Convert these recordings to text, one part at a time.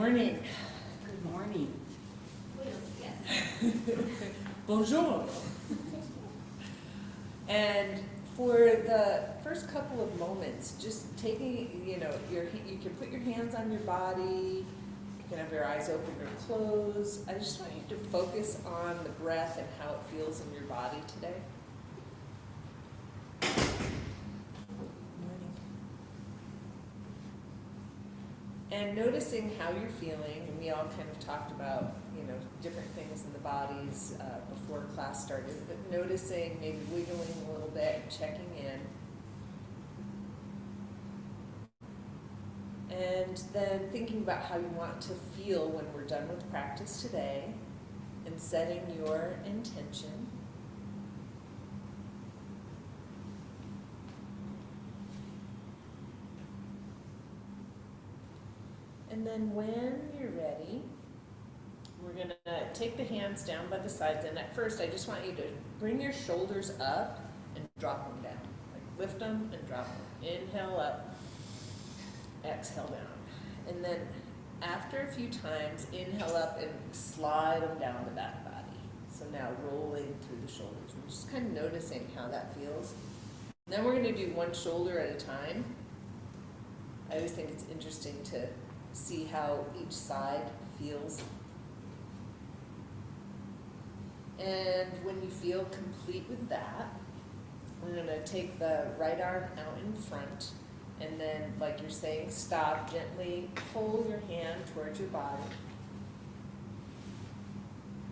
morning. Good morning. Yes. Bonjour. And for the first couple of moments, just taking, you can put your hands on your body, you can have your eyes open or closed. I just want you to focus on the breath and how it feels in your body today. And noticing how you're feeling, and we all kind of talked about, different things in the bodies before class started, but noticing, maybe wiggling a little bit, checking in. And then thinking about how you want to feel when we're done with practice today, and setting your intention. And then when you're ready, we're going to take the hands down by the sides. And at first, I just want you to bring your shoulders up and drop them down. Like lift them and drop them. Inhale up, exhale down. And then after a few times, inhale up and slide them down the back body. So now rolling through the shoulders. We're just kind of noticing how that feels. Then we're going to do one shoulder at a time. I always think it's interesting to see how each side feels. And when you feel complete with that, we're going to take the right arm out in front, and then, like you're saying, stop, gently pull your hand towards your body.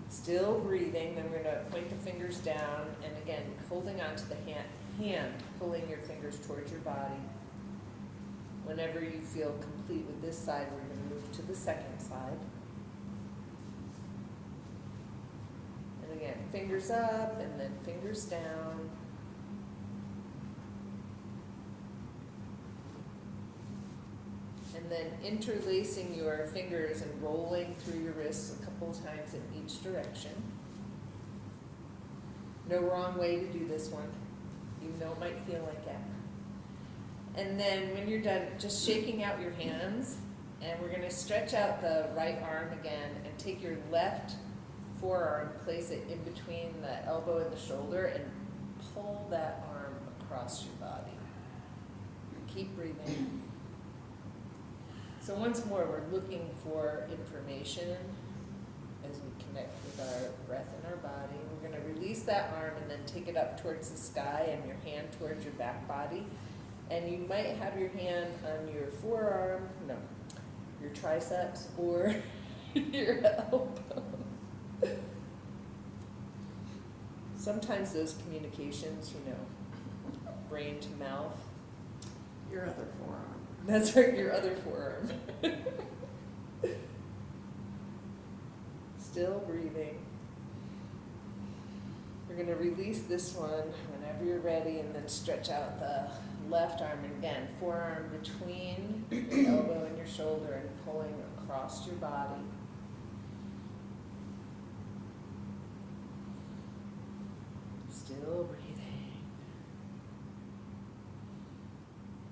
Still breathing, then we're going to point the fingers down, and again, holding onto the hand, pulling your fingers towards your body. Whenever you feel complete with this side, we're going to move to the second side. And again, fingers up and then fingers down. And then interlacing your fingers and rolling through your wrists a couple of times in each direction. No wrong way to do this one, even though it might feel like it. And then when you're done, just shaking out your hands, and we're going to stretch out the right arm again and take your left forearm, place it in between the elbow and the shoulder, and pull that arm across your body. Keep breathing. So once more, we're looking for information as we connect with our breath in our body. We're going to release that arm and then take it up towards the sky and your hand towards your back body. And you might have your hand on your forearm, no, your triceps, or your elbow. Sometimes those communications, brain to mouth. Your other forearm. That's right, your other forearm. Still breathing. We're going to release this one whenever you're ready, and then stretch out the left arm, and again, forearm between your elbow and your shoulder and pulling across your body. Still breathing.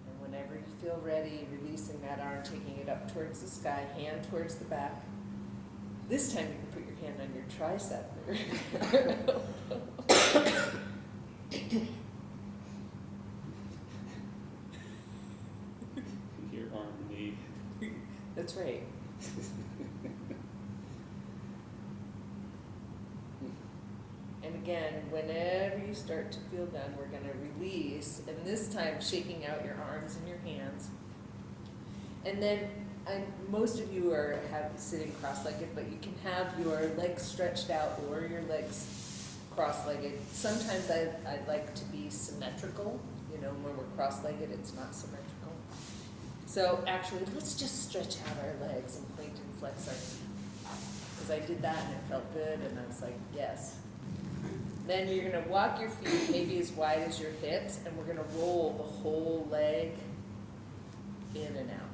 And whenever you feel ready, releasing that arm, taking it up towards the sky, hand towards the back. This time you can put your hand on your tricep there. Your arm knee. That's right. And again, whenever you start to feel done, we're going to release, and this time shaking out your arms and your hands. And then most of you are sitting cross-legged, but you can have your legs stretched out or your legs cross-legged. Sometimes I'd like to be symmetrical. When we're cross-legged, it's not symmetrical. So actually, let's just stretch out our legs and point and flex our feet. Because I did that and it felt good, and I was like, yes. Then you're going to walk your feet maybe as wide as your hips, and we're going to roll the whole leg in and out.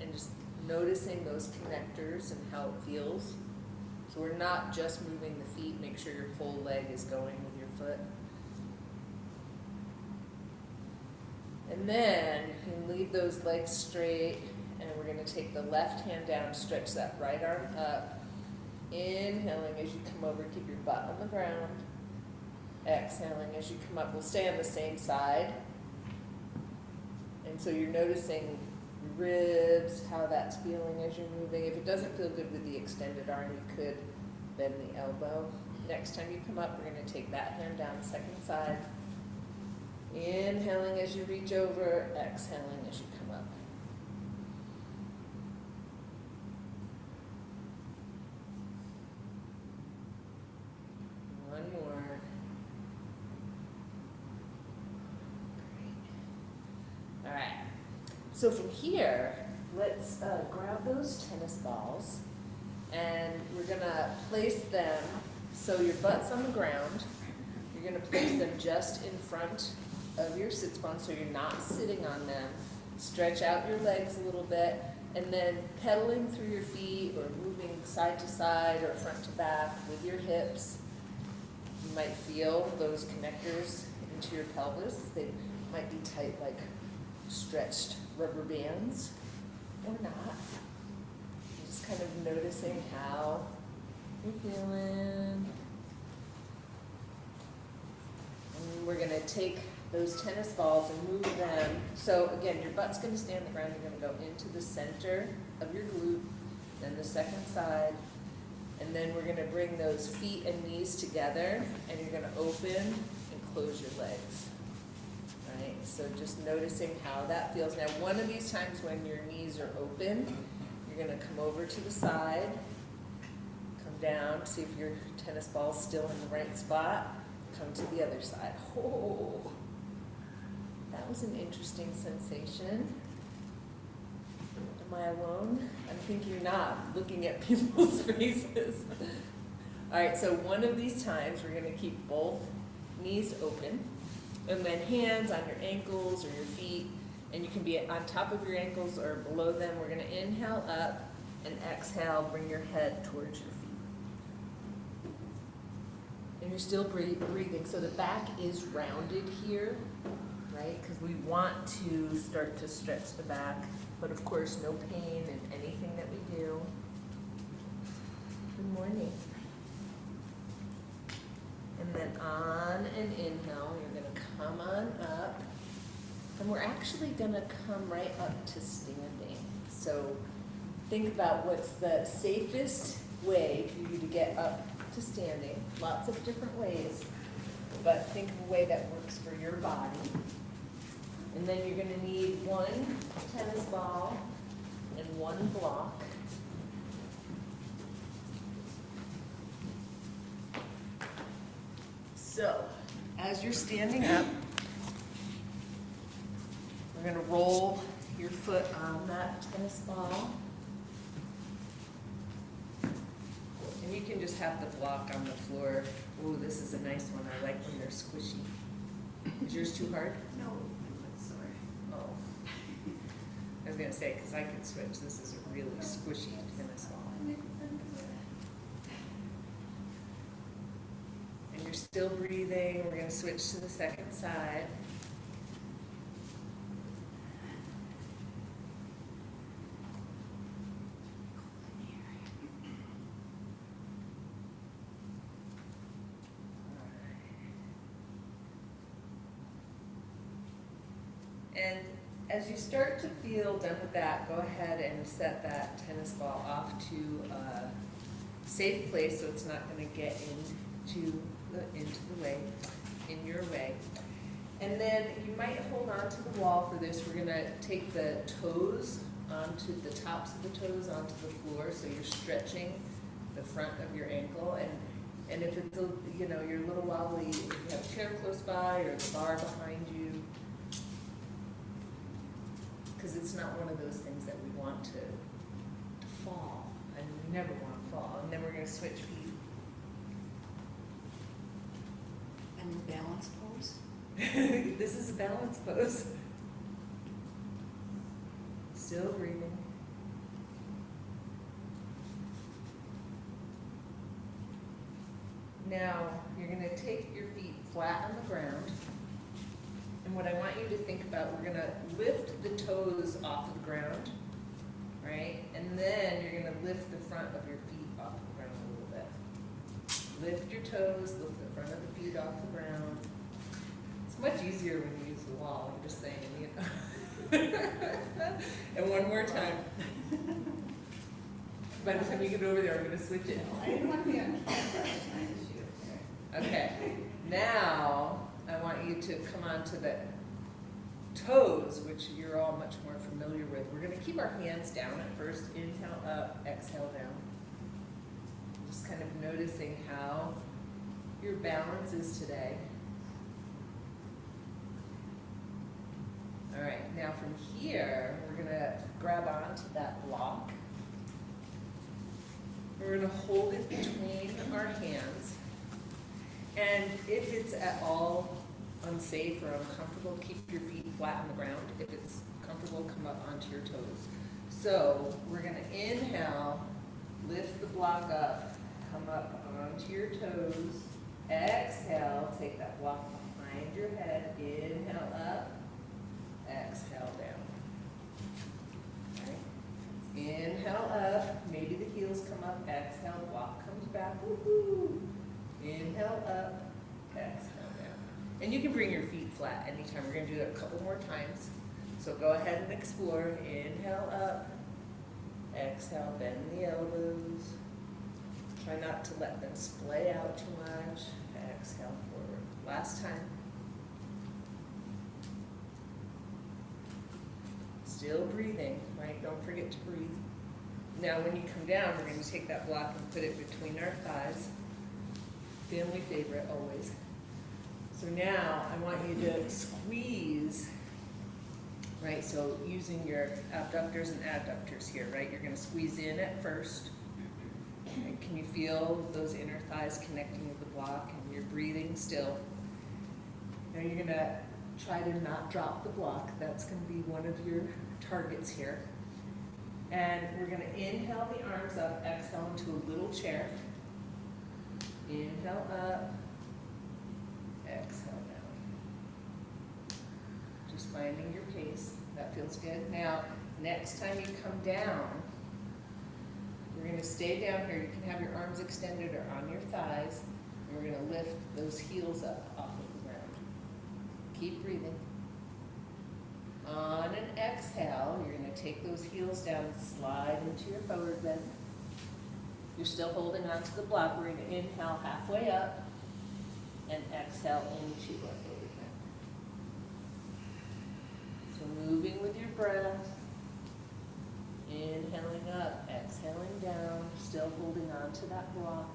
And just noticing those connectors and how it feels. So we're not just moving the feet, make sure your whole leg is going with your foot. And then you can leave those legs straight, and we're we're gonna take the left hand down, stretch that right arm up. Inhaling as you come over, keep your butt on the ground. Exhaling as you come up. We'll stay on the same side. And so you're noticing your ribs, how that's feeling as you're moving. If it doesn't feel good with the extended arm, you could bend the elbow. Next time you come up, we're going to take that hand down, second side. Inhaling as you reach over, exhaling as you come up. One more. Great. All right. So from here, let's grab those tennis balls, and we're gonna place them so your butt's on the ground. You're gonna place them just in front of your sits bones so you're not sitting on them. Stretch out your legs a little bit, and then pedaling through your feet or moving side to side or front to back with your hips. You might feel those connectors into your pelvis. They might be tight like stretched rubber bands or not. Just kind of noticing how you're feeling. And we're gonna take those tennis balls and move them. So again, your butt's gonna stay on the ground. You're gonna go into the center of your glute, then the second side, and then we're gonna bring those feet and knees together, and you're gonna open and close your legs. Right? So just noticing how that feels. Now, one of these times when your knees are open, you're gonna come over to the side, come down, see if your tennis ball's still in the right spot, come to the other side. Oh, that was an interesting sensation. Am I alone? I'm thinking you're not, looking at people's faces. All right, so one of these times, we're gonna keep both knees open, and then hands on your ankles or your feet, and you can be on top of your ankles or below them. We're gonna inhale up and exhale, bring your head towards your feet. And you're still breathing. So the back is rounded here, right? Because we want to start to stretch the back, but of course no pain in anything that we do. Good morning. And then on an inhale, you're gonna come on up, and we're actually gonna come right up to standing. So think about what's the safest way for you to get up to standing. Lots of different ways, but think of a way that works for your body. And then you're gonna need one tennis ball and one block. So, as you're standing up, we're gonna roll your foot on that tennis ball. And you can just have the block on the floor. Ooh, this is a nice one. I like when they're squishy. Is yours too hard? No, I'm sorry. Oh. I was gonna say, because I can switch. This is a really squishy tennis ball. And you're still breathing. We're gonna switch to the second side. And as you start to feel done with that, go ahead and set that tennis ball off to a safe place so it's not going to get into the way, in your way. And then you might hold on to the wall for this. We're going to take the toes onto the tops of the toes onto the floor, so you're stretching the front of your ankle. And if it's you're a little wobbly, if you have a chair close by or the bar behind you, because it's not one of those things that we want to fall, and we never want to fall. And then we're going to switch feet. And in balance pose? This is a balance pose. Still breathing. Now, you're going to take your feet flat on the ground. And what I want you to think about, we're going to lift the toes off the ground, right? And then you're gonna lift the front of your feet off the ground a little bit. Lift your toes, lift the front of the feet off the ground. It's much easier when you use the wall, I'm just saying, you know. And one more time. By the time you get over there, I'm gonna switch it. I didn't want to be on camera, I was trying to shoot it. Okay, now I want you to come on to the toes, which you're all much more familiar with. We're gonna keep our hands down at first. Inhale up, exhale down. Just kind of noticing how your balance is today. All right, now from here, we're gonna grab onto that block. We're gonna hold it between our hands. And if it's at all unsafe or uncomfortable, keep your feet flat on the ground. If it's comfortable, come up onto your toes. So we're gonna inhale, lift the block up, come up onto your toes. Exhale, take that block behind your head. Inhale up, exhale down. Okay. Inhale up, maybe the heels come up. Exhale, block comes back. Woohoo! Inhale up, exhale down. And you can bring your feet flat anytime. We're gonna do it a couple more times. So go ahead and explore. Inhale up, exhale, bend the elbows. Try not to let them splay out too much. Exhale forward. Last time. Still breathing, right? Don't forget to breathe. Now when you come down, we're going to take that block and put it between our thighs. Family favorite always. So now I want you to squeeze, right? So using your abductors and adductors here, right? You're going to squeeze in at first. And can you feel those inner thighs connecting with the block, and you're breathing still? Now you're going to try to not drop the block. That's going to be one of your targets here. And we're going to inhale the arms up, exhale into a little chair. Inhale up, exhale down. Just finding your pace. That feels good. Now, next time you come down, we're going to stay down here. You can have your arms extended or on your thighs. And we're going to lift those heels up off of the ground. Keep breathing. On an exhale, you're going to take those heels down and slide into your forward bend. You're still holding onto the block. We're going to inhale halfway up and exhale into our forward bend. So moving with your breath. Inhaling up, exhaling down, still holding on to that block.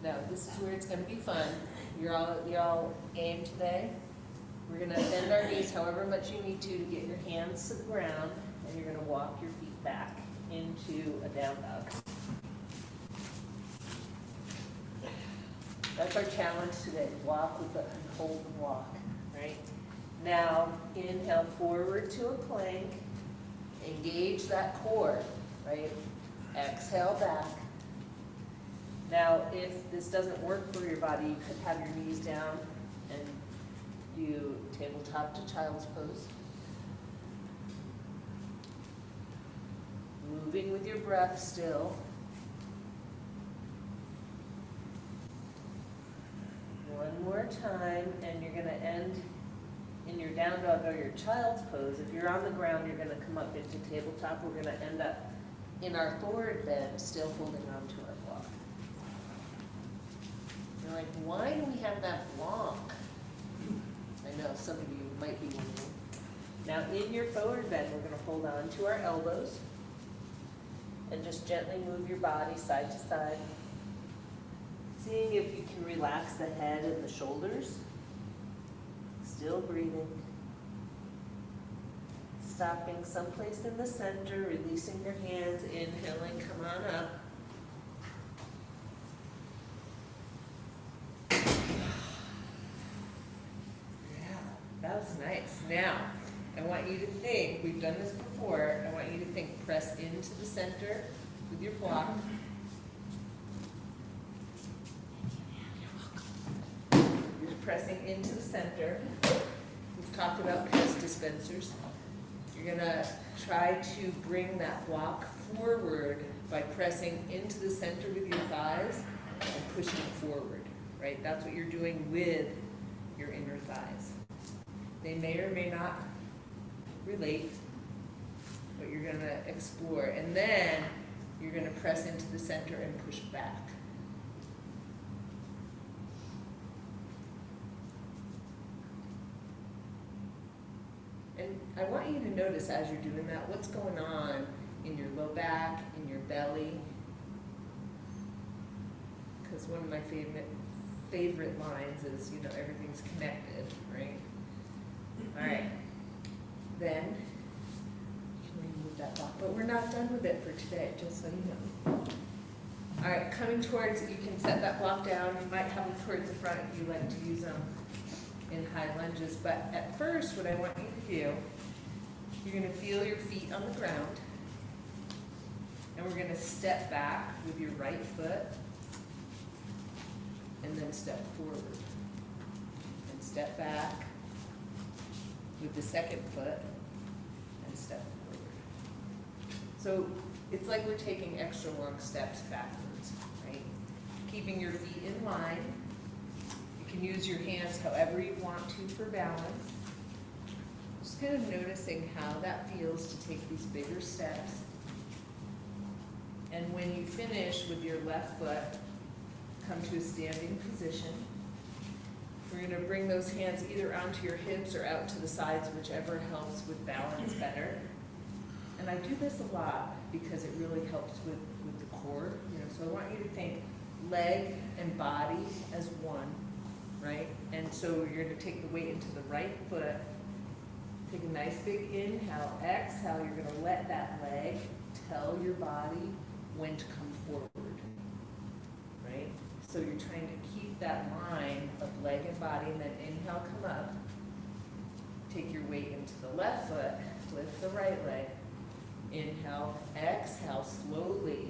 Now, this is where it's going to be fun. You're all aim today. We're going to bend our knees however much you need to get your hands to the ground, and you're going to walk your feet back into a down dog. That's our challenge today. Walk with and hold and walk, right? Now, inhale forward to a plank. Engage that core, right? Exhale back. Now, if this doesn't work for your body, you could have your knees down and do tabletop to child's pose. Moving with your breath still. One more time, and you're going to end in your down dog or your child's pose. If you're on the ground, you're going to come up into tabletop. We're going to end up in our forward bend, still holding on to our block. You're like, why do we have that block? I know some of you might be wondering. Now in your forward bend, we're going to hold on to our elbows and just gently move your body side to side. Seeing if you can relax the head and the shoulders. Still breathing. Stopping someplace in the center, releasing your hands, inhaling, come on up. Yeah, that was nice. Now, I want you to think, we've done this before, I want you to think, press into the center with your block. You're pressing into the center. we've talked about Pez dispensers. You're gonna try to bring that block forward by pressing into the center with your thighs and pushing forward, right? That's what you're doing with your inner thighs. They may or may not relate, but you're gonna explore. And then you're gonna press into the center and push back. And I want you to notice as you're doing that, what's going on in your low back, in your belly. Because one of my favorite lines is, you know, everything's connected, right? All right. Then, you can remove that block, but we're not done with it for today, just so you know. All right, coming towards, you can set that block down. You might have them towards the front if you like to use them in high lunges. But at first, what I want you to do, you're gonna feel your feet on the ground. And we're gonna step back with your right foot. And then step forward. And step back with the second foot. And step forward. So it's like we're taking extra long steps backwards, right? Keeping your feet in line. You can use your hands however you want to for balance. Just kind of noticing how that feels to take these bigger steps. And when you finish with your left foot, come to a standing position. We're going to bring those hands either onto your hips or out to the sides, whichever helps with balance better. And I do this a lot because it really helps with the core. You know, so I want you to think leg and body as one, right? And so you're going to take the weight into the right foot. Take a nice big inhale, exhale. You're going to let that leg tell your body when to come forward, right? So you're trying to keep that line of leg and body, and then inhale, come up. Take your weight into the left foot, lift the right leg. Inhale, exhale, slowly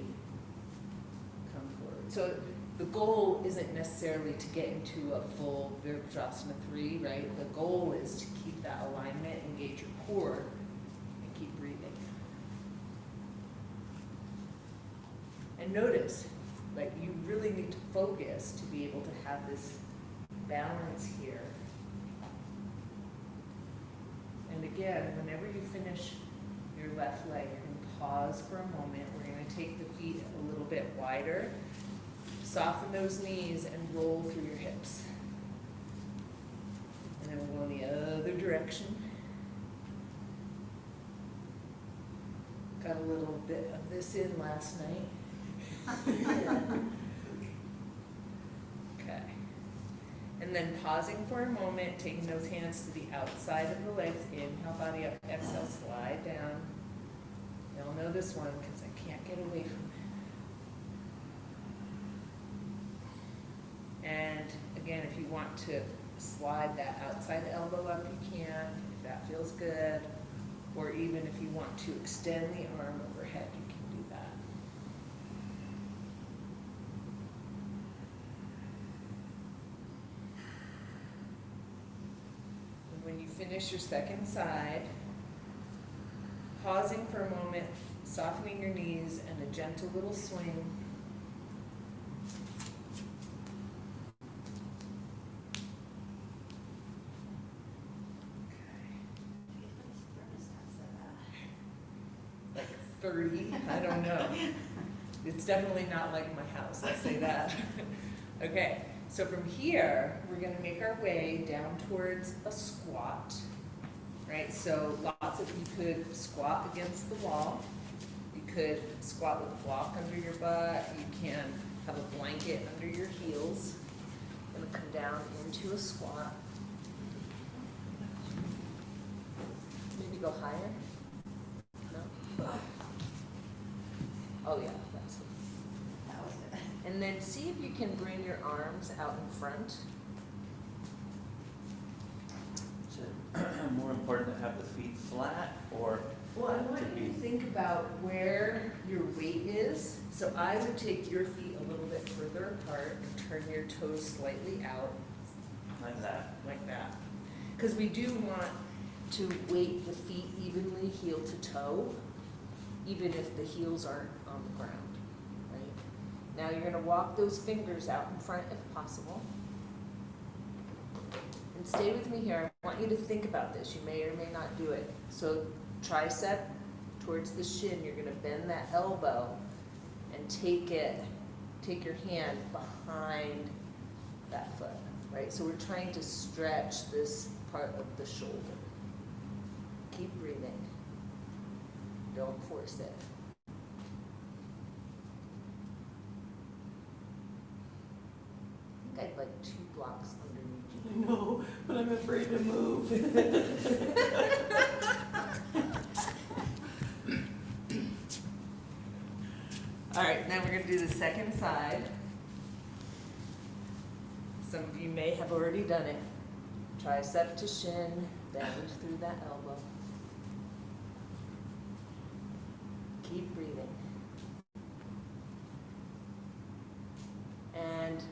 come forward. So the goal isn't necessarily to get into a full Virabhadrasana 3, right? The goal is to keep that alignment, engage your core, and keep breathing. And notice, like, you really need to focus to be able to have this balance here. And again, whenever you finish your left leg, you're going to pause for a moment. We're going to take the feet a little bit wider. Soften those knees and roll through your hips. And then we'll go in the other direction. Got a little bit of this in last night. Okay. And then pausing for a moment, taking those hands to the outside of the legs. Inhale, body up, exhale, slide down. You'll know this one because I can't get away from it. And again, if you want to slide that outside elbow up, you can, if that feels good. Or even if you want to extend the arm overhead, you can do that. And when you finish your second side, pausing for a moment, softening your knees, and a gentle little swing. Like 30, I don't know. It's definitely not like my house, I'll say that. Okay, so from here, we're gonna make our way down towards a squat. Right, so lots of, you could squat against the wall. You could squat with a block under your butt. You can have a blanket under your heels. I'm gonna come down into a squat. Maybe go higher. No? Oh yeah, that's it. That was it. And then see if you can bring your arms out in front. Is it more important to have the feet flat or? Well, I want you to think about where your weight is. So I would take your feet a little bit further apart and turn your toes slightly out. Like that. Like that. Because we do want to weight the feet evenly heel to toe, even if the heels aren't on the ground, right? Now you're gonna walk those fingers out in front if possible. And stay with me here. I want you to think about this. You may or may not do it. So tricep towards the shin, you're gonna bend that elbow and take your hand behind that foot, right? So we're trying to stretch this part of the shoulder. Keep breathing. Don't force it. I think I'd like 2 blocks underneath you. I know, but I'm afraid to move. All right, now we're going to do the second side. Some of you may have already done it. Tricep to shin, bend through that elbow. Keep breathing. And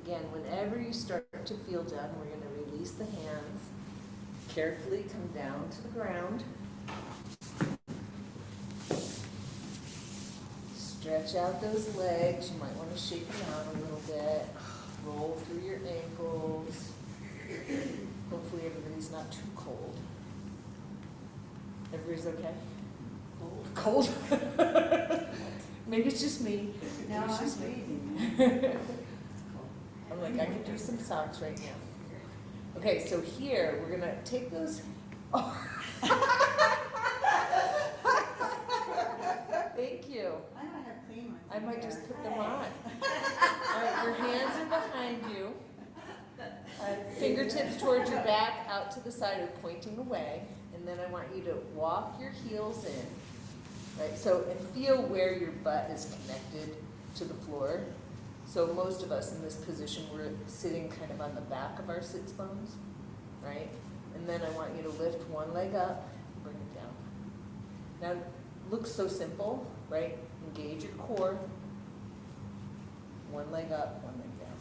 again, whenever you start to feel done, we're going to release the hands. Carefully come down to the ground. Stretch out those legs. You might want to shake them out a little bit. Roll through your ankles. Hopefully everybody's not too cold. Everybody's okay? Cold? Maybe it's just me. No, Maybe it's I'm just me. breathing. I'm like, I could do some socks right now. Okay, so here, we're gonna take those. Thank you. I know I have clean ones. I might here. just put them on. All right, your hands are behind you. Fingertips towards your back, out to the side or pointing away. And then I want you to walk your heels in. Right, so and feel where your butt is connected to the floor. So most of us in this position, we're sitting kind of on the back of our sits bones, right? And then I want you to lift one leg up and bring it down. Now, it looks so simple, right? Engage your core. One leg up, one leg down.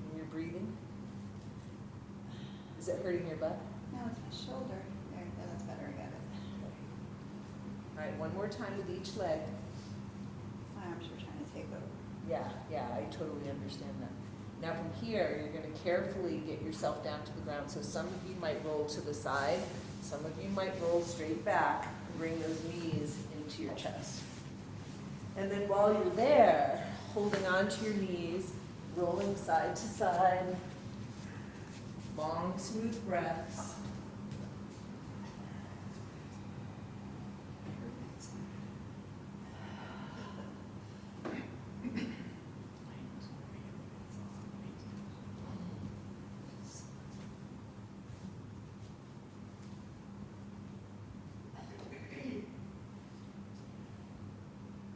And you're breathing. Is it hurting your butt? No, it's my shoulder. There, that's better. I got it. All right, one more time with each leg. My arms were trying to take over. Yeah, I totally understand that. Now from here, you're going to carefully get yourself down to the ground. So some of you might roll to the side, some of you might roll straight back and bring those knees into your chest. And then while you're there, holding on to your knees, rolling side to side, long, smooth breaths.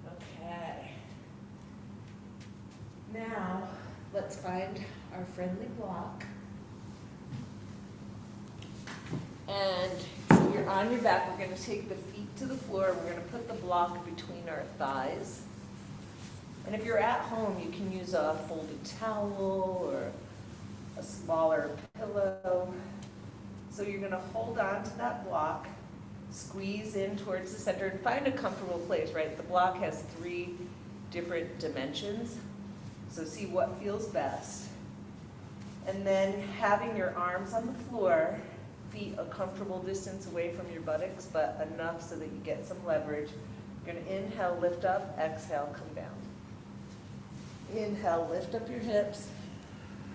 Okay. Now, let's find our friendly block. And so you're on your back. We're going to take the feet to the floor. We're going to put the block between our thighs. And if you're at home, you can use a folded towel or a smaller pillow. So you're going to hold on to that block, squeeze in towards the center, and find a comfortable place, right? The block has 3 different dimensions. So see what feels best. And then having your arms on the floor, feet a comfortable distance away from your buttocks, but enough so that you get some leverage. You're going to inhale, lift up, exhale, come down. Inhale, lift up your hips,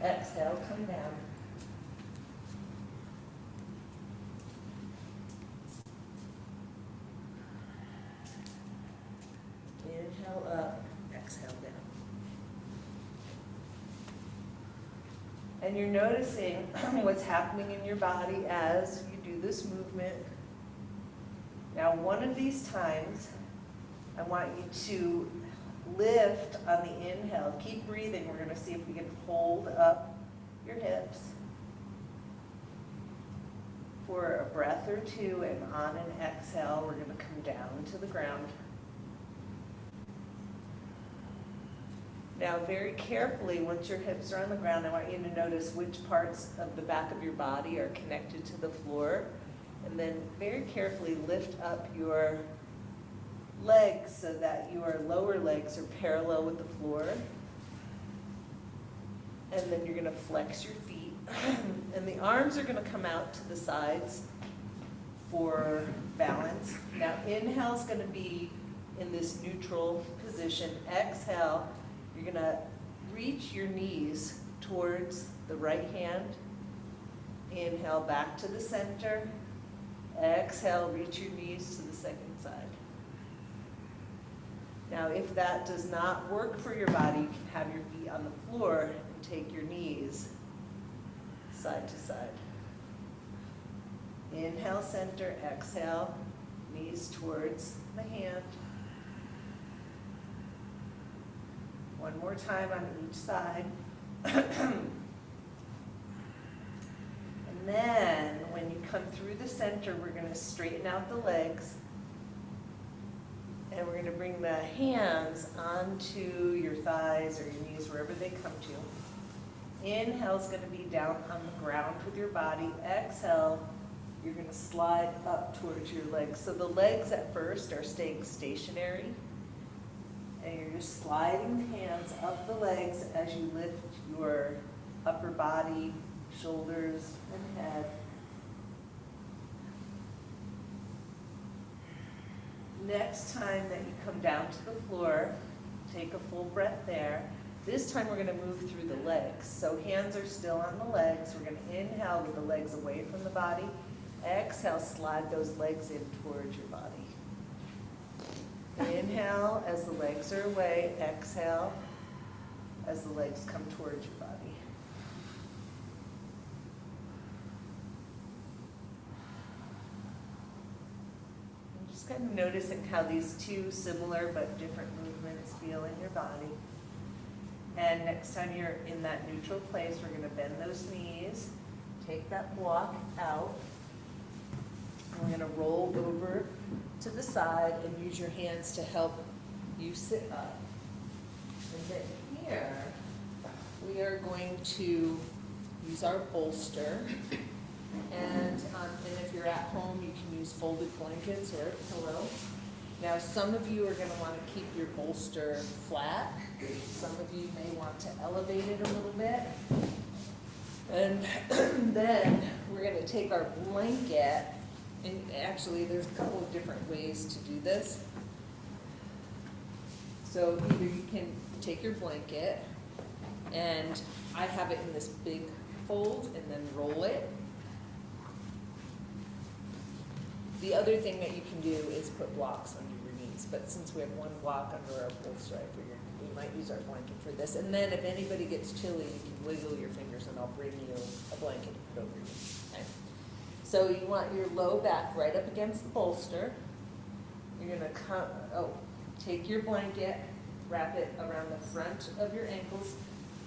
exhale, come down. Inhale up, exhale down. And you're noticing what's happening in your body as you do this movement. Now, one of these times, I want you to lift on the inhale. Keep breathing. We're going to see if we can hold up your hips for a breath or 2, and on an exhale, we're going to come down to the ground. Now, very carefully, once your hips are on the ground, I want you to notice which parts of the back of your body are connected to the floor. And then very carefully lift up your legs so that your lower legs are parallel with the floor. And then you're going to flex your feet. And the arms are going to come out to the sides for balance. Now, inhale is going to be in this neutral position. Exhale, you're going to reach your knees towards the right hand. Inhale back to the center. Exhale, reach your knees to the second side. Now, if that does not work for your body, you can have your feet on the floor and take your knees side to side. Inhale, center, exhale, knees towards the hand. One more time on each side. And then when you come through the center, we're going to straighten out the legs. And we're going to bring the hands onto your thighs or your knees, wherever they come to. Inhale is going to be down on the ground with your body. Exhale, you're going to slide up towards your legs. So the legs at first are staying stationary. And you're just sliding the hands up the legs as you lift your upper body, shoulders, and head. Next time that you come down to the floor, take a full breath there. This time we're going to move through the legs. So hands are still on the legs. We're going to inhale with the legs away from the body. Exhale, slide those legs in towards your body. Inhale as the legs are away. Exhale as the legs come towards your body. And just kind of noticing how these two similar but different movements feel in your body. And next time you're in that neutral place, we're going to bend those knees, take that block out. And we're going to roll over to the side and use your hands to help you sit up. And then here, we are going to use our bolster. And if you're at home, you can use folded blankets or a pillow. Now, some of you are going to want to keep your bolster flat. Some of you may want to elevate it a little bit. And then we're going to take our blanket. And actually, there's a couple of different ways to do this. So either you can take your blanket, and I have it in this big fold, and then roll it. The other thing that you can do is put blocks under your knees, but since we have one block under our bolster, I figured we might use our blanket for this. And then if anybody gets chilly, you can wiggle your fingers, and I'll bring you a blanket to put over you. Okay? So you want your low back right up against the bolster. You're going to take your blanket, wrap it around the front of your ankles.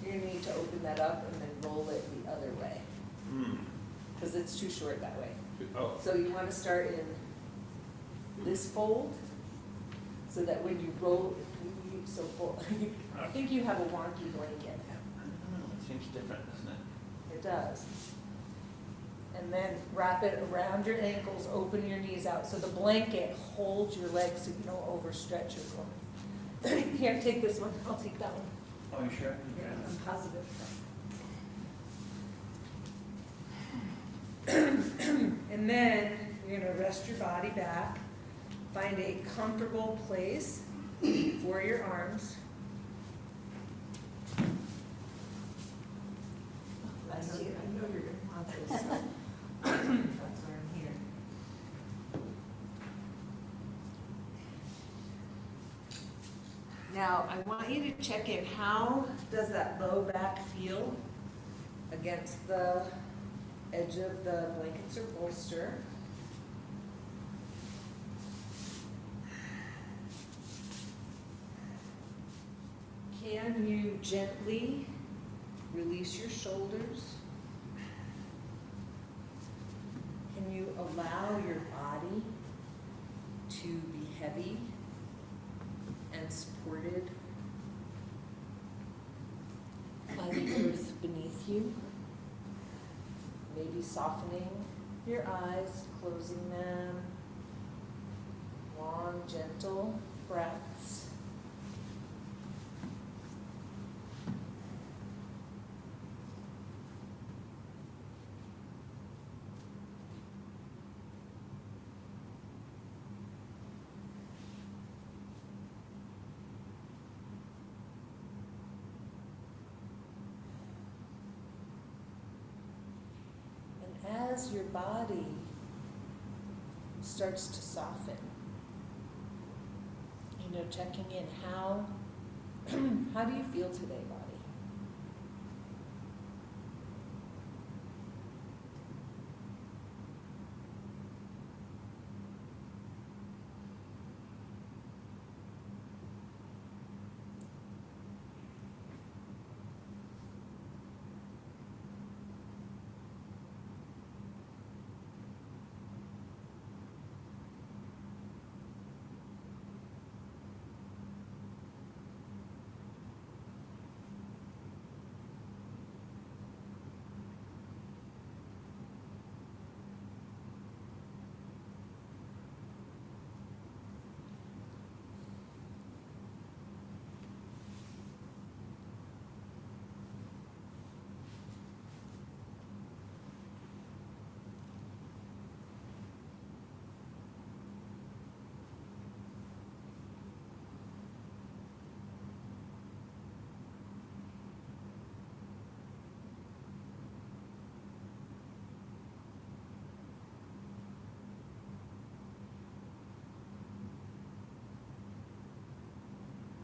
You're going to need to open that up and then roll it the other way, because it's too short that way. Oh. So you want to start in this fold, so that when you roll, I think you have a wonky blanket. It seems different, doesn't it? It does. And then wrap it around your ankles, open your knees out. So the blanket holds your legs so you don't overstretch your core. Here, take this one. I'll take that one. Oh, you sure? Yeah, I'm positive. And then you're going to rest your body back. Find a comfortable place for your arms. I know you're going to want this. That's why I'm here. Now, I want you to check in. How does that low back feel against the edge of the blankets or bolster? Can you gently release your shoulders? Can you allow your body to be heavy and supported? you. Maybe softening your eyes, closing them. Long, gentle breaths. And as your body starts to soften, you know, checking in, how do you feel today, body?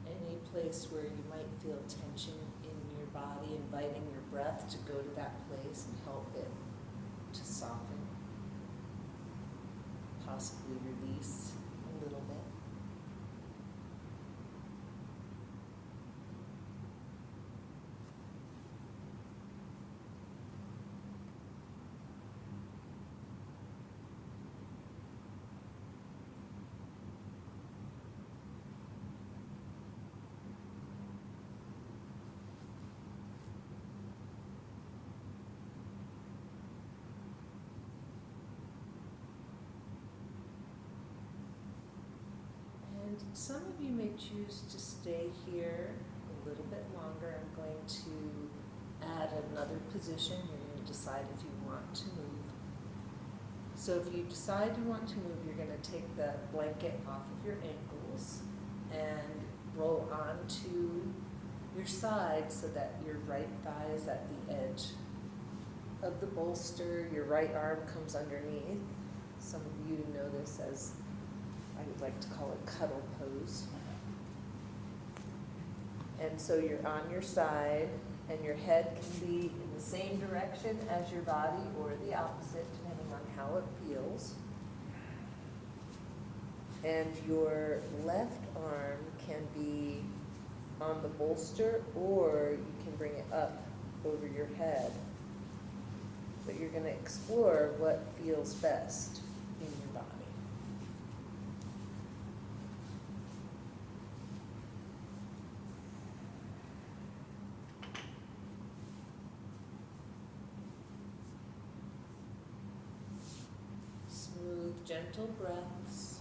Any place where you might feel tension in your body, inviting your breath to go to that place and help it to soften, possibly release a little bit. And some of you may choose to stay here a little bit longer. I'm going to add another position. You're going to decide if you want to move. So if you decide you want to move, you're going to take the blanket off of your ankles and roll onto your side so that your right thigh is at the edge of the bolster. Your right arm comes underneath. Some of you know this as, I would like to call it cuddle pose. And so you're on your side, and your head can be in the same direction as your body or the opposite, depending on how it feels. And your left arm can be on the bolster, or you can bring it up over your head. But you're going to explore what feels best in your body. Smooth, gentle breaths,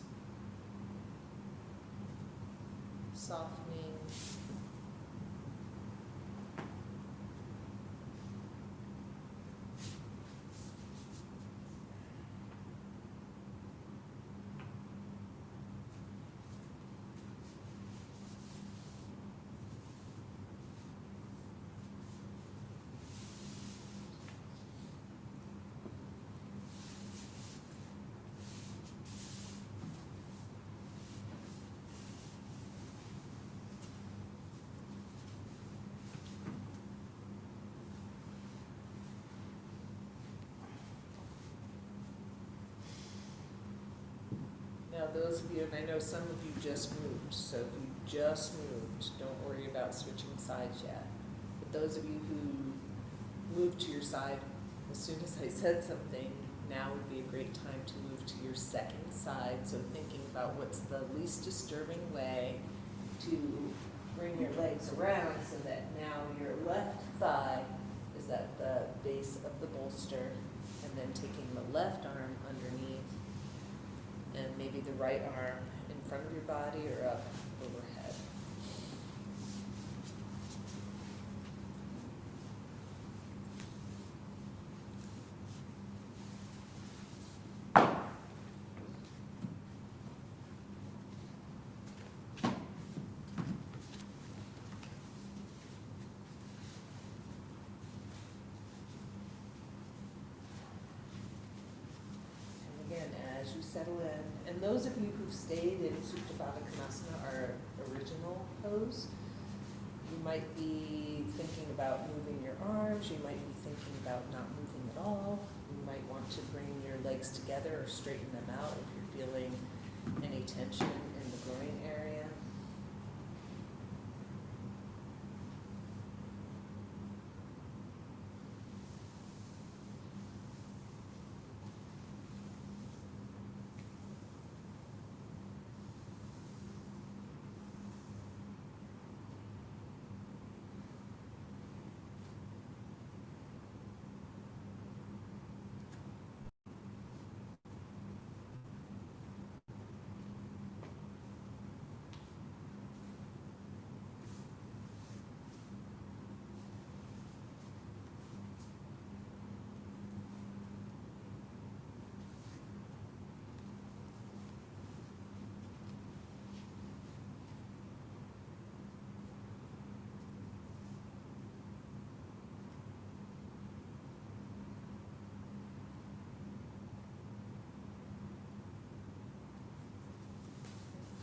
softening. Now those of you, and I know some of you just moved, so if you just moved, don't worry about switching sides yet. But those of you who moved to your side, as soon as I said something, now would be a great time to move to your second side. So thinking about what's the least disturbing way to bring your legs around so that now your left thigh is at the base of the bolster, and then taking the left arm underneath, and maybe the right arm in front of your body or up overhead. Again, as you settle in, and those of you who've stayed in Supta Baddha Konasana, our original pose, you might be thinking about moving your arms, you might be thinking about not moving at all, you might want to bring your legs together or straighten them out if you're feeling any tension in the groin area.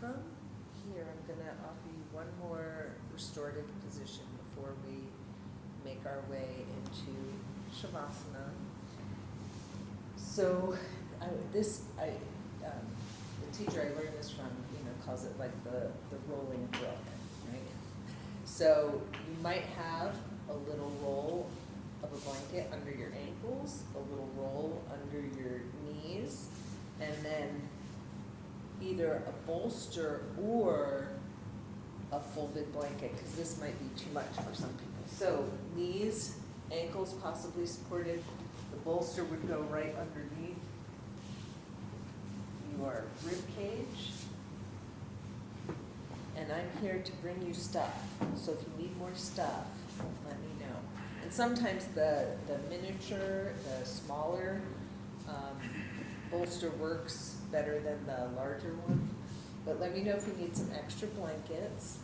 From here, I'm going to offer you one more restorative position before we make our way into Shavasana. So, the teacher I learned this from, calls it like the rolling brook, right? So you might have a little roll of a blanket under your ankles, a little roll under your knees, and then either a bolster or a folded blanket, because this might be too much for some people. So knees, ankles possibly supported, the bolster would go right underneath your rib cage. And I'm here to bring you stuff. So if you need more stuff, let me know. And sometimes the miniature, the smaller bolster works better than the larger one. But let me know if you need some extra blankets.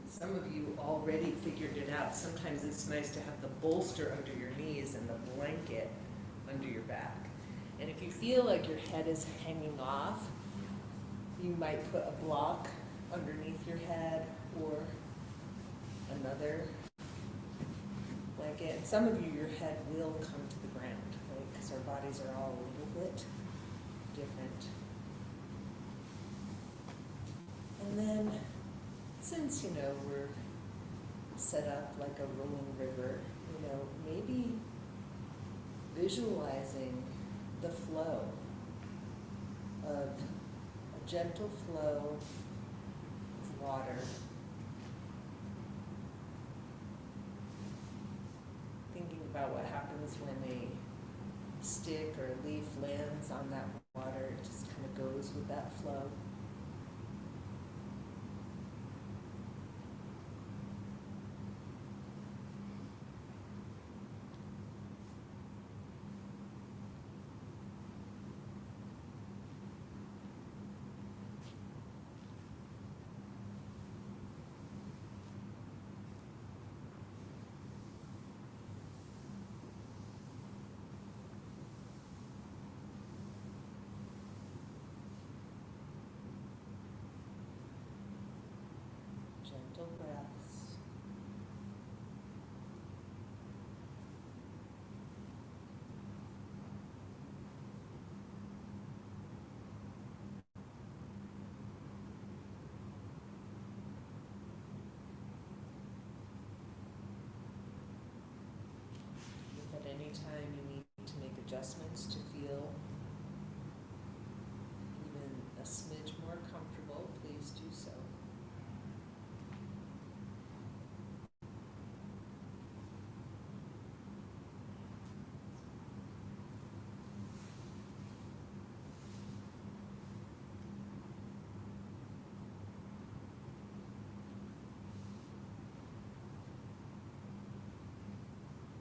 Some of you already figured it out. Sometimes it's nice to have the bolster under your knees and the blanket under your back. And if you feel like your head is hanging off, you might put a block underneath your head or another blanket. And some of you, your head will come to the ground, right? Because our bodies are all a little bit different. And then, since, we're set up like a rolling river, maybe visualizing the flow of a gentle flow of water. Thinking about what happens when a stick or a leaf lands on that water, it just kind of goes with that flow. adjustments to feel even a smidge more comfortable, please do so.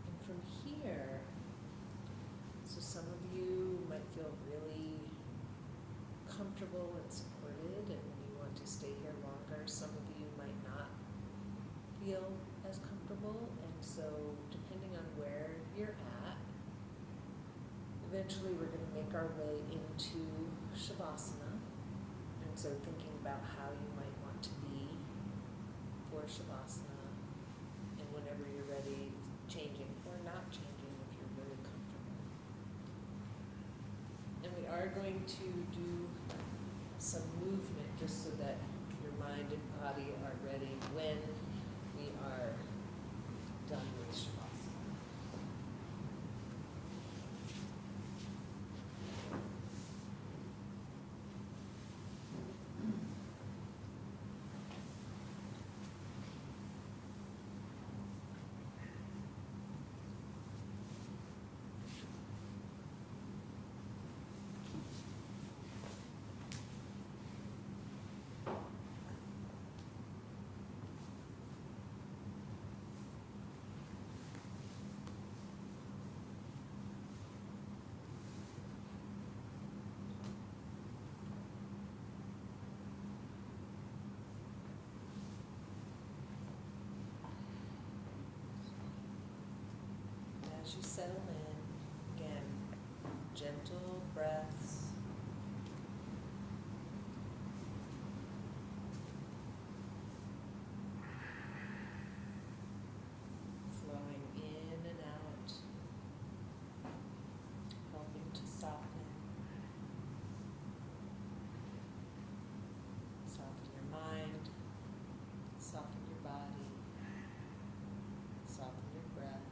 And from here, so some of you might feel really comfortable and supported and you want to stay here longer. Some of you might not feel as comfortable, and so depending on where you're at, eventually we're going to make our way into Shavasana. And so thinking about how you might want to be for Shavasana, and whenever you're ready, changing or not changing if you're really comfortable. And we are going to do some movement just so that your mind and body are ready when we are done with Shavasana. As you settle in, again, gentle breaths. Flowing in and out, helping to soften your mind, soften your body, soften your breath.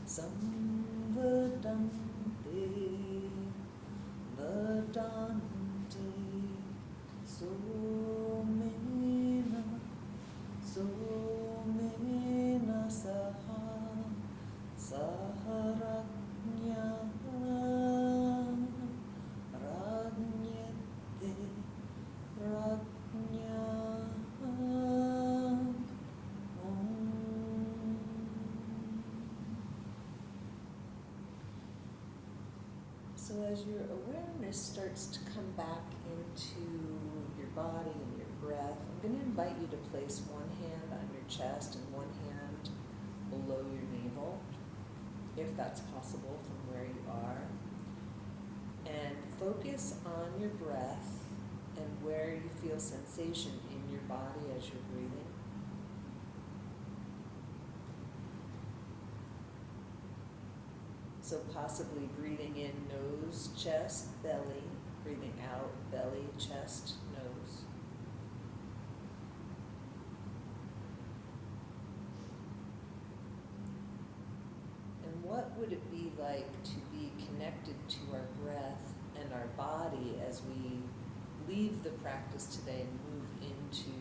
Samvadante, vadante, somena, somena saha, saharajña, rajñete, rajña, om. So as your awareness starts to come back into your body and your breath, I'm going to invite you to place one hand on your chest and one hand below your navel, if that's possible from where you are. And focus on your breath and where you feel sensation in your body as you're breathing. So possibly breathing in nose, chest, belly, breathing out belly, chest, nose. And what would it be like to be connected to our breath and our body as we leave the practice today and move into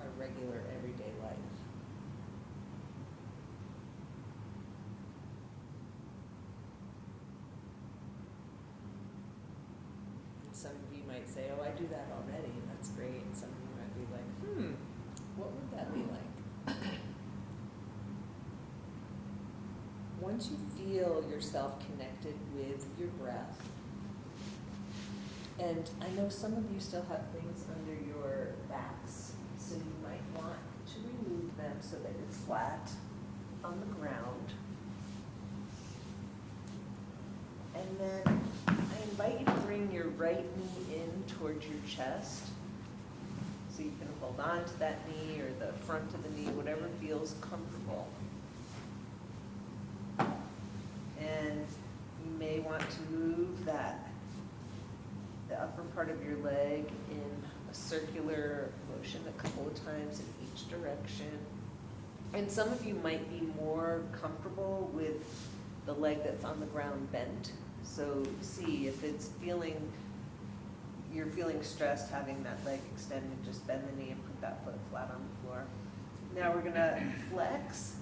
our regular everyday life? Some of you might say, oh, I do that already, and that's great. And some of you might be like, what would that be like? Once you feel yourself connected with your breath, and I know some of you still have things under your backs, so you might want to remove them so that you're flat on the ground. And then I invite you to bring your right knee in towards your chest. So you can hold on to that knee or the front of the knee, whatever feels comfortable. And you may want to move the upper part of your leg in a circular motion a couple of times in each direction. And some of you might be more comfortable with the leg that's on the ground bent. So see if you're feeling stressed having that leg extended, just bend the knee and put that foot flat on the floor. Now we're gonna flex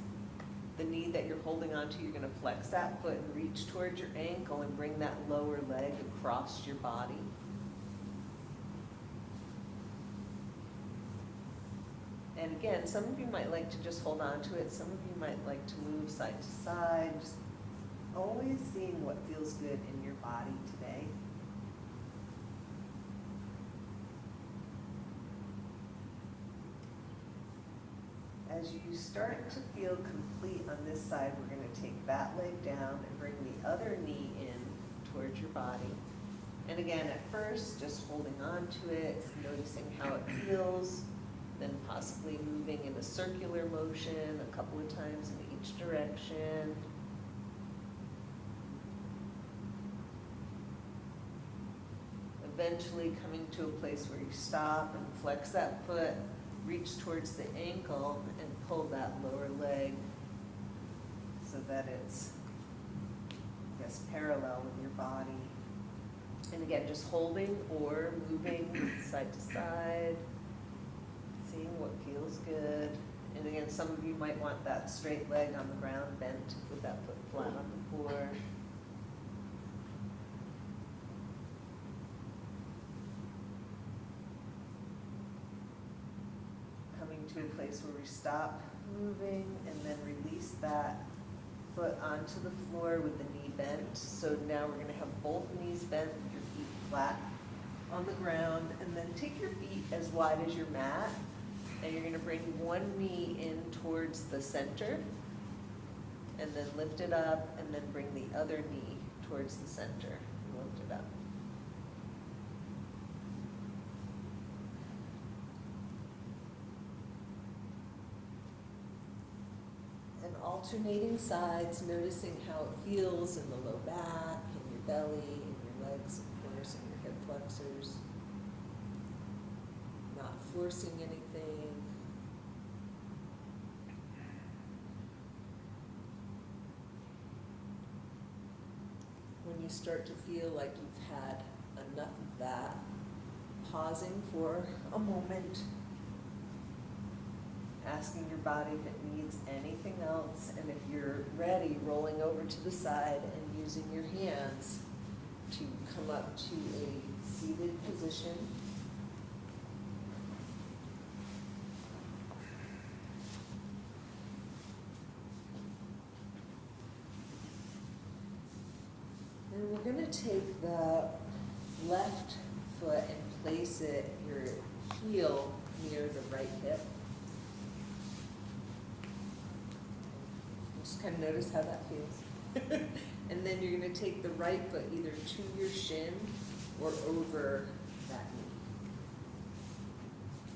the knee that you're holding onto. You're gonna flex that foot and reach towards your ankle and bring that lower leg across your body. And again, some of you might like to just hold on to it. Some of you might like to move side to side. Just always seeing what feels good in your body today. As you start to feel complete on this side, we're going to take that leg down and bring the other knee in towards your body. And again, at first, just holding on to it, noticing how it feels, then possibly moving in a circular motion a couple of times in each direction. Eventually coming to a place where you stop and flex that foot, reach towards the ankle and pull that lower leg so that it's, I guess, parallel with your body. And again, just holding or moving side to side, seeing what feels good. And again, some of you might want that straight leg on the ground bent with that foot flat on the floor. To a place where we stop moving and then release that foot onto the floor with the knee bent. So now we're going to have both knees bent, your feet flat on the ground, and then take your feet as wide as your mat, and you're going to bring one knee in towards the center, and then lift it up, and then bring the other knee towards the center and lift it up. Alternating sides, noticing how it feels in the low back, in your belly, in your legs, of course, in your hip flexors. Not forcing anything. you start to feel like you've had enough of that, pausing for a moment, asking your body if it needs anything else, and if you're ready, rolling over to the side and using your hands to come up to a seated position. And we're going to take the left foot and place it, your heel, near the right hip. Just kind of notice how that feels. And then you're going to take the right foot either to your shin or over that knee.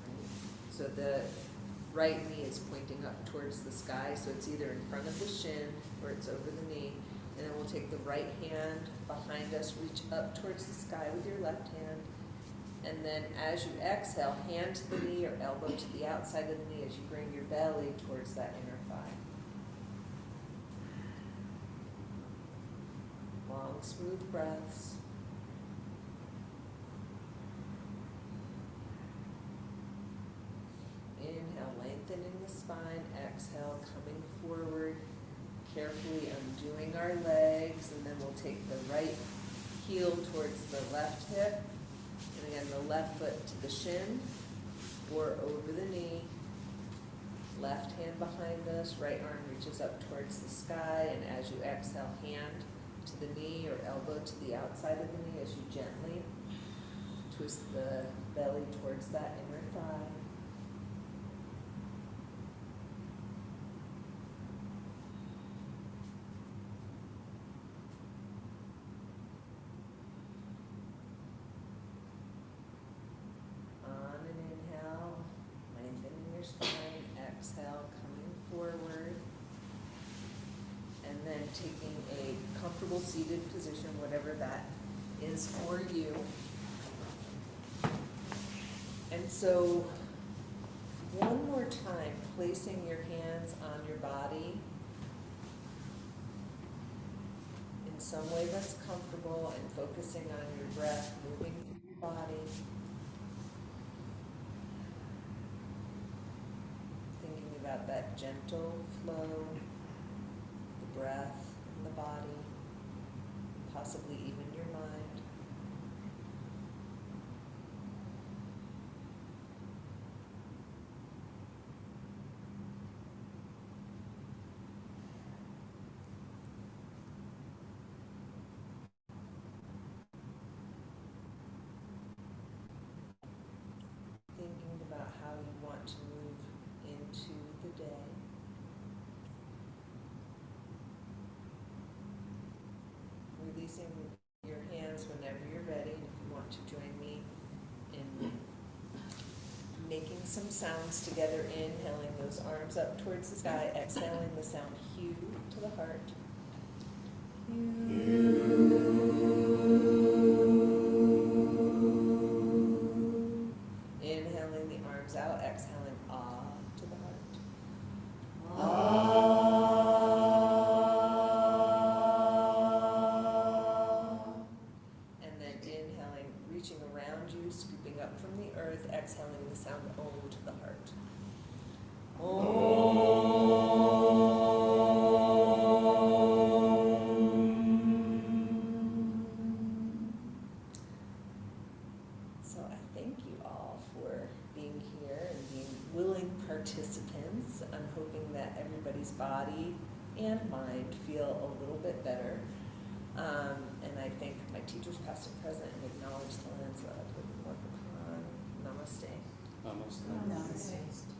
Right? So the right knee is pointing up towards the sky, so it's either in front of the shin or it's over the knee. And then we'll take the right hand behind us, reach up towards the sky with your left hand. And then as you exhale, hand to the knee or elbow to the outside of the knee as you bring your belly towards that inner thigh. Long, smooth breaths. Inhale, lengthening the spine. Exhale, coming forward. Carefully undoing our legs, and then we'll take the right heel towards the left hip, and again the left foot to the shin or over the knee. Left hand behind us, right arm reaches up towards the sky, and as you exhale, hand to the knee or elbow to the outside of the knee as you gently twist the belly towards that inner thigh. Exhale, coming forward, and then taking a comfortable seated position, whatever that is for you. And so, one more time, placing your hands on your body in some way that's comfortable and focusing on your breath moving through your body. About that gentle flow, the breath in the body, possibly even your mind. Thinking about how you want to move into the day. Releasing your hands whenever you're ready, and if you want to join me in making some sounds together, inhaling those arms up towards the sky, exhaling the sound hu to the heart. Inhaling the arms out, exhaling ah to the heart. And then inhaling, reaching around you, scooping up from the earth, exhaling the sound om to the heart. So I thank you all for being here and being willing participants. I'm hoping that everybody's body and mind feel a little bit better. And I thank my teachers, past and present, and acknowledge the lands that I've lived and worked upon. Namaste. Almost. Namaste.